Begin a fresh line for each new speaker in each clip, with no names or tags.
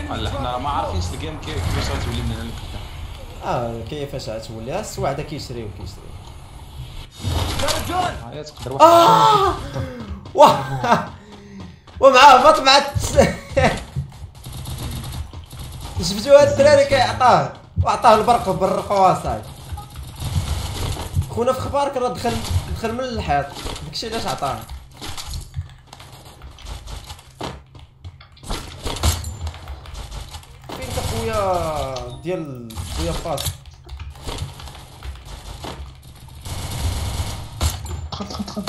هلا حنا ما عارفينش الجيم كيفاش غتولي من هنا لقدام.
كيفاش غتولي؟ ها السواعده كيشريو
تقدر واحد
ومعاه هبط مع شفتوا هاد الدراري كيعطاه وعطاه البرق بالرقوا صاحبي. خونا في خبارك راه دخل من الحيط داكشي علاش عطاه. فين انت خويا ديال خويا باس؟
دخل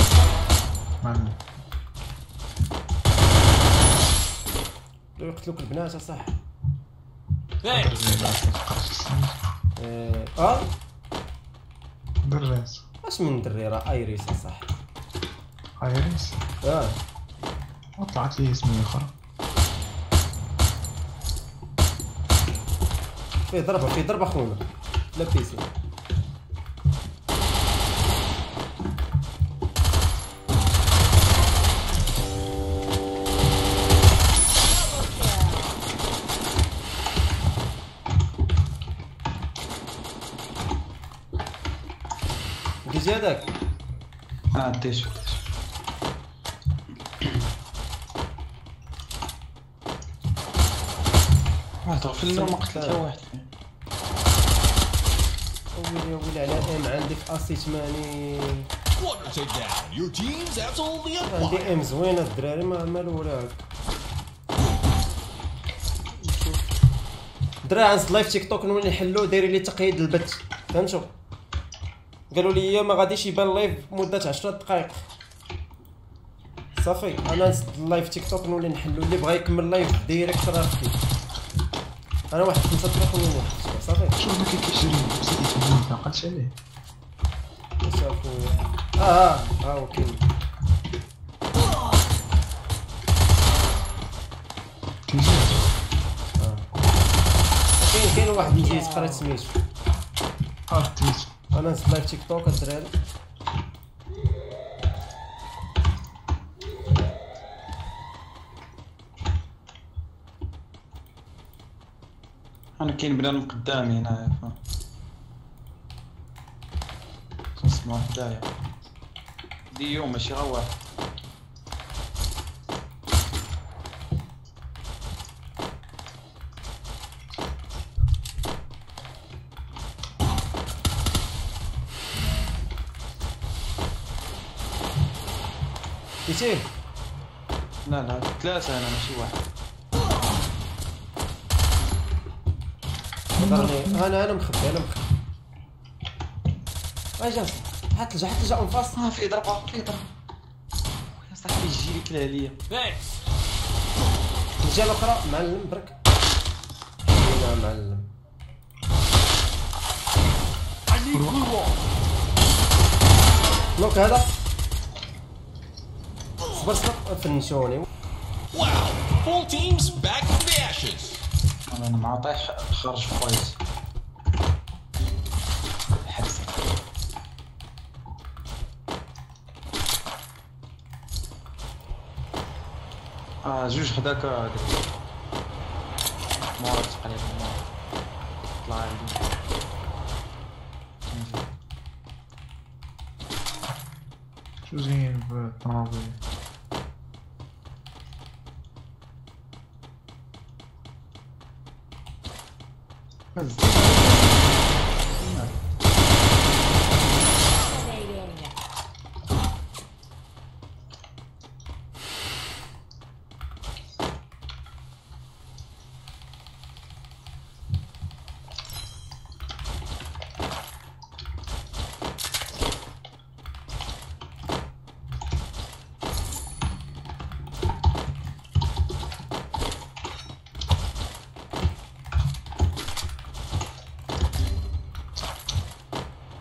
معلم
يقتلوك البنات اصاحبي.
درات
اش من دري راه ايريس اصاحبي.
ايريس طلعت لي اسمي اخر.
فيه ضربه خونا لا بيسي. ديجي هذاك
ديش تغفل لنا ما قتلت حتى واحد.
ويلي على ام عندك اسي 80. عندي ام زوينه الدراري ما الاولى. الدراري عند لايف تيك توك نولي نحلو دايرين لي تقييد البث فهمتوا. قالوا لي ما غاديش يبان لايف مده 10 دقائق صافي. انا نزيد اللايف تيك توك نولي نحلو اللي بغا يكمل لايف ديريكت راه خدي. انا واحد 5 دقائق ونولي صافي.
شوف ما كيشري بسيط ما عقلتش عليه.
شافوا اوكي
تيجي
كاين واحد يجي يقرا سميتو.
تيجي
انا نزيد لايف تيك توك الدراري.
انا كاين بنادم قدامي هنايا نسمع حدايا ديو ماشي غير واحد.
كيتيه
لا ثلاثة انا ماشي واحد.
انا مخبي اجا حتى جا انفاس.
في ضربة يا صاحبي يجي لي كلا عليا.
الجهه الاخرى معلم برك. يا معلم لوك هذا صبر فنشوني.
انا مع طيح خرج فايز حبس. جوج حداك مورد تقريبا طلع عندي.
شو زين بالطنابل.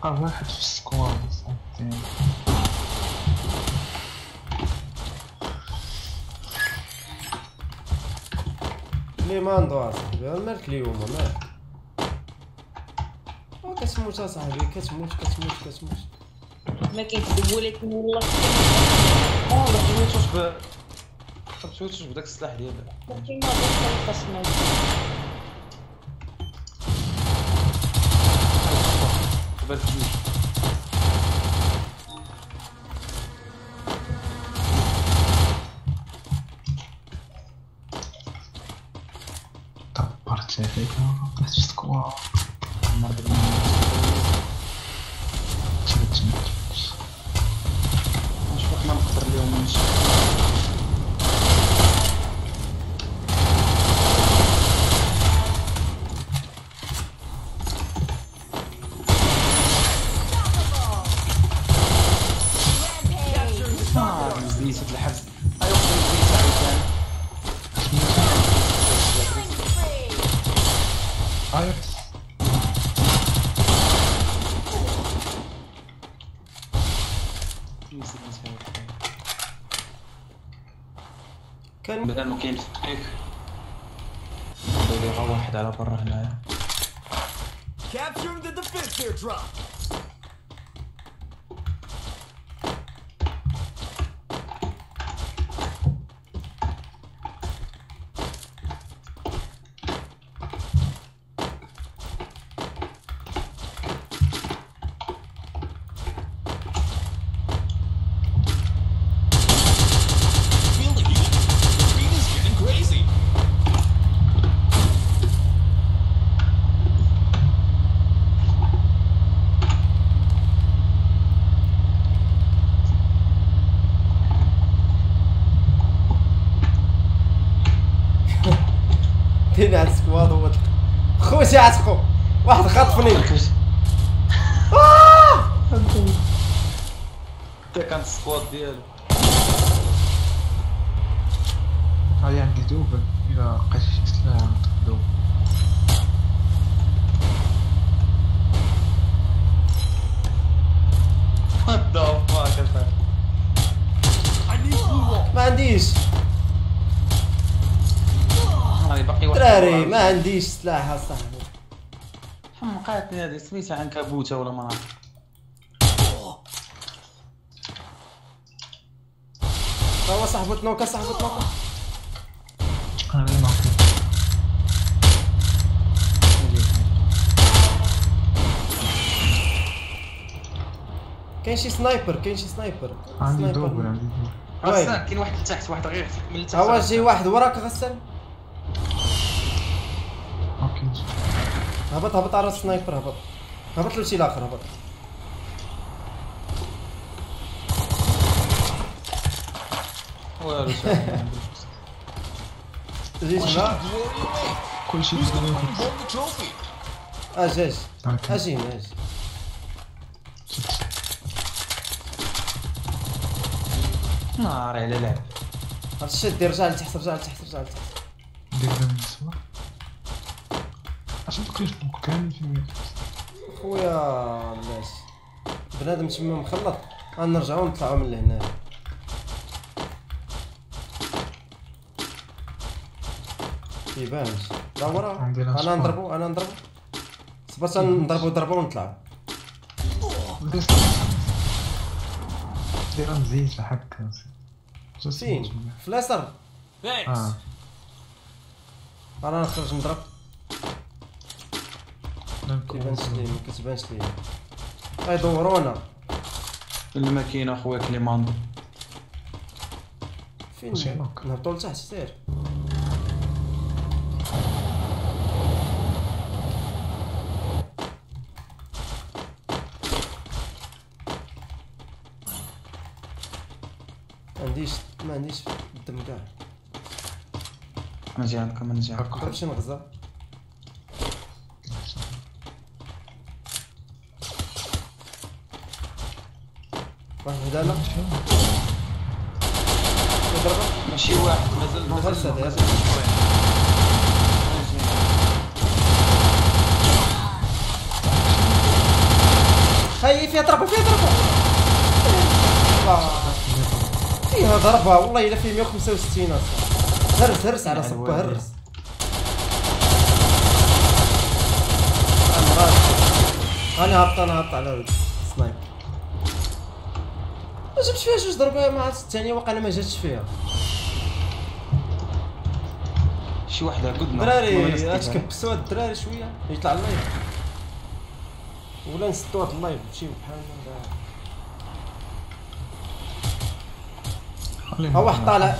واحد في السكواد صاحبي.
لي ماندو اصاحبي مالك اليوم مالك. كتموت اصاحبي كتموت
ما كيكذبوا لك والله.
ما بغيتوش بداك السلاح ديالك.
ممكن ما بس القسمة.
قبل جوج.
دبرت عليك بس سكواد
نشوف ما نقدر اليوم نمشي. مزيت الحبس. ايوا مزيت عاوتاني.
اياكس
كان
بدل ما كاين فيك ديري غا واحد على برا هنايا.
Capturing the defense airdrop. Feeling you. Arena's getting crazy.
دينا على السكواد هو خوتي عتقو واحد خطفني.
حتى كان السكواد ديالو.
هاي عندي دوبل إلا لقيت شي سلاح نطلق دوبل.
What the fuck is that?
I need blue wall.
ما عنديش
هاني باقي واحد.
دراري ما عنديش سلاح اصاحبي.
حمقاتني هادي سميتها عنكبوته ولا ما نعرف.
هو صاحبو تنوكا صاحبو تنوكا.
أنا اللي نعطي
كاين شي سنايبر كاين شي سنايبر.
عندي
سنايبر.
دوبل عندي دوبل.
وين؟
غسان كاين واحد لتحت واحد غير من التحت.
هو جاي واحد وراك غسان.
اوكي
هبط هبط على السنايبر هبط. هبط له شي الاخر هبط.
والو شاف.
جيت هنا
كلشي
Who's gonna
دوبل.
bring home the trophy?
اجي
اوكي
اجي هنا اجي.
ناري على لعب.
عرفت شدي رجع لتحت رجع لتحت رجع لتحت.
ندير من السما اش بقيت كامل في مية.
خويا علاش بنادم تما مخلط. غنرجعو نطلعو من لهنا. كيبانش لا ورا.
عندي لاش
انا نضربو صبرت نضربو ضربه ونطلعو.
دير مزيت لحق
فين في اليسار.
Thanks.
انا نخرج نضرب. كيبانش لي ما كتبانش لي. غيدورونا
الماكينه خويا كليماندو.
فين
واش هناك؟
نهبطو لتحت سير. ما عنديش الدم كاع.
مزيان كمان مزيان.
نضرب شي نغزه. واحد هدانا يضربك.
ماشي واحد مازال
غلسة داير.
مازال شويه.
خاي فيها ضربه فيها ضربه والله الا فيه 165 اصلا. هرس على صبه هرس. انا هبط على السنايب. ما جبتش فيها جوج ضربات مع الثانيه واقيلا ما جاتش فيها.
شي وحده قدنا
الدراري اش كبسوا هاد الدراري شويه يطلع اللايف ولا نسدوا هاد اللايف شي بحالنا. ها واحد طالع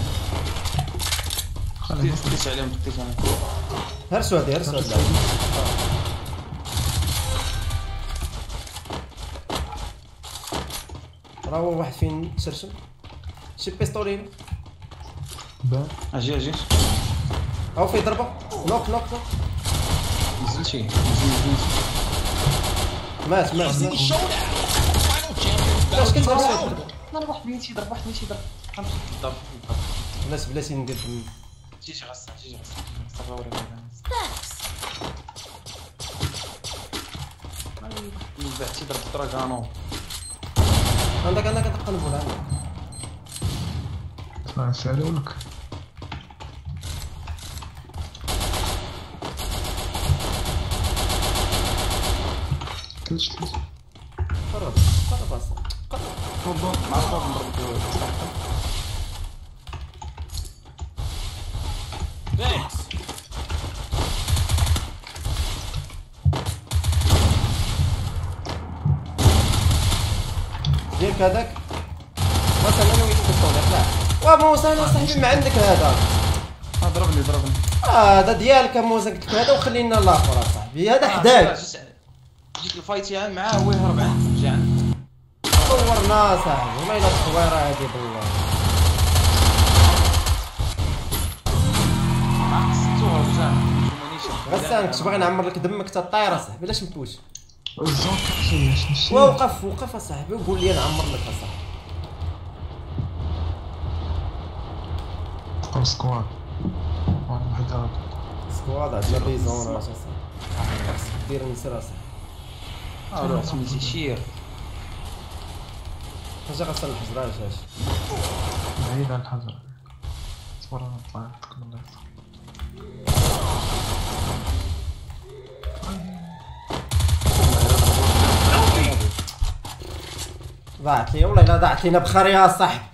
ديت عليهم ديت عليهم.
هرسوا هادي هرسوا هادي. راه هو واحد فين تسرسم شي بيستولين.
بان
اجي اجي
هاو فيه ضربه نوك نوك نوك.
نزل شي
مات مات
This is the
مات.
showdown. Final champions
علاش
battle
كتهرسوا؟
round.
انا واحد مين تيضرب واحد مين تيضرب غنمشي نضرب.
بلاتي ندير
جيجي غسان جيجي غسان صافي وريك من بعد تيضرب الدراغانو.
عندك تقلبوا لها.
نسالو لك تلج
قرب اصلا
مع الصوت نضرب.
Thanks.
ديالك هذاك مثلا انا وياك كنطول لا وموسى انا صاحبي ما عندك هذا.
ضربني
هذا ديالك موسى قلت لك هذا وخلينا الاخر اصاحبي هذا حداك.
جيت الفايت معاه هو يهرب عنه رجع عنه.
صورنا صاحبي والله الا التصويره هذه بالله. غسان كنت باغي نعمر لك دمك حتى طاير اصاحبي علاش مفوش.
الزون كيفاش نشي
وقف اصاحبي وقول لي نعمر لك اصاحبي.
تقول سكواد واحد هذا
سكواد عندنا بيزون اصاحبي خاصك دير نسر اصاحبي.
روح سميتي شير
حاجه غسان الحجره اش
بعيد عن الحجر. صور انا طلعت كل الله
ضاعت لي والله الا ضاعت لينا بخير يا صاحبي.